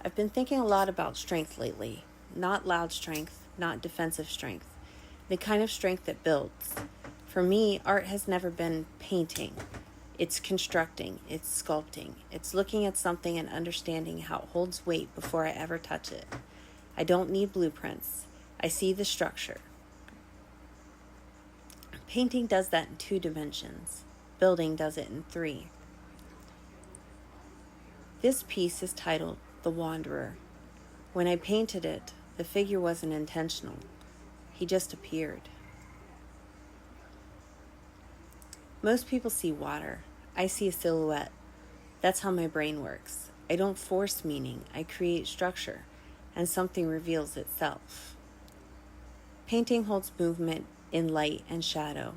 I've been thinking a lot about strength lately. Not loud strength, not defensive strength. The kind of strength that builds. For me, art has never been painting. It's constructing, it's sculpting. It's looking at something and understanding how it holds weight before I ever touch it. I don't need blueprints. I see the structure. Painting does that in 2 dimensions. Building does it in 3. This piece is titled The Wanderer. When I painted it, the figure wasn't intentional. He just appeared. Most people see water. I see a silhouette. That's how my brain works. I don't force meaning. I create structure, and something reveals itself. Painting holds movement in light and shadow,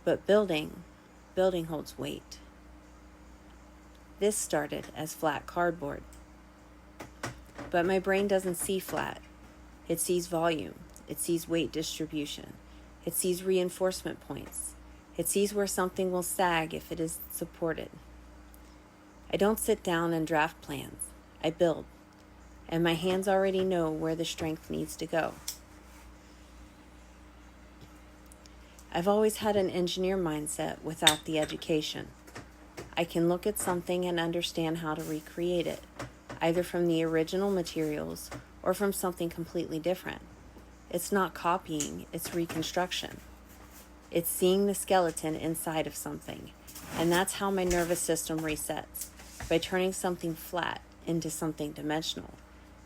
but building holds weight. This started as flat cardboard, but my brain doesn't see flat. It sees volume. It sees weight distribution. It sees reinforcement points. It sees where something will sag if it is supported. I don't sit down and draft plans. I build, and my hands already know where the strength needs to go. I've always had an engineer mindset without the education. I can look at something and understand how to recreate it, either from the original materials or from something completely different. It's not copying, it's reconstruction. It's seeing the skeleton inside of something, and that's how my nervous system resets, by turning something flat into something dimensional,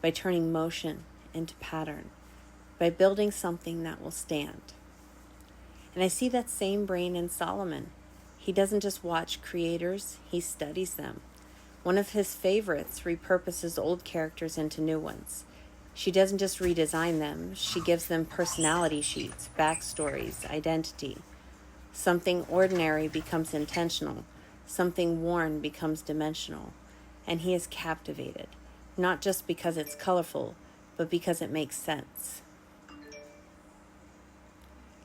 by turning motion into pattern, by building something that will stand. And I see that same brain in Solomon. He doesn't just watch creators, he studies them. One of his favorites repurposes old characters into new ones. She doesn't just redesign them, she gives them personality sheets, backstories, identity. Something ordinary becomes intentional, something worn becomes dimensional, and he is captivated, not just because it's colorful, but because it makes sense.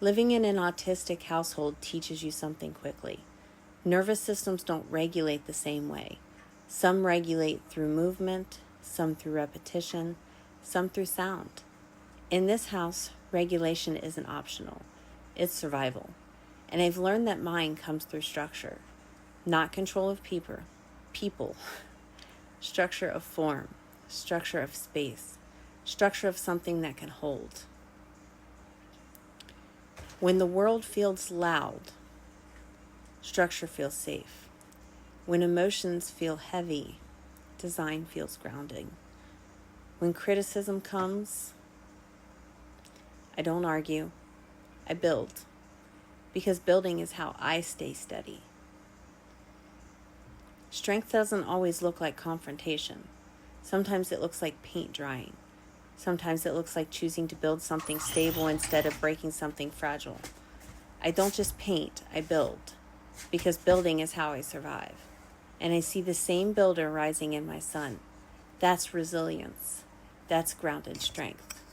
Living in an autistic household teaches you something quickly. Nervous systems don't regulate the same way. Some regulate through movement, some through repetition, some through sound. In this house, regulation isn't optional. It's survival. And I've learned that mine comes through structure, not control of people. Structure of form, structure of space, structure of something that can hold. When the world feels loud, structure feels safe. When emotions feel heavy, design feels grounding. When criticism comes, I don't argue, I build. Because building is how I stay steady. Strength doesn't always look like confrontation. Sometimes it looks like paint drying. Sometimes it looks like choosing to build something stable instead of breaking something fragile. I don't just paint, I build. Because building is how I survive. And I see the same builder rising in my son. That's resilience. That's grounded strength.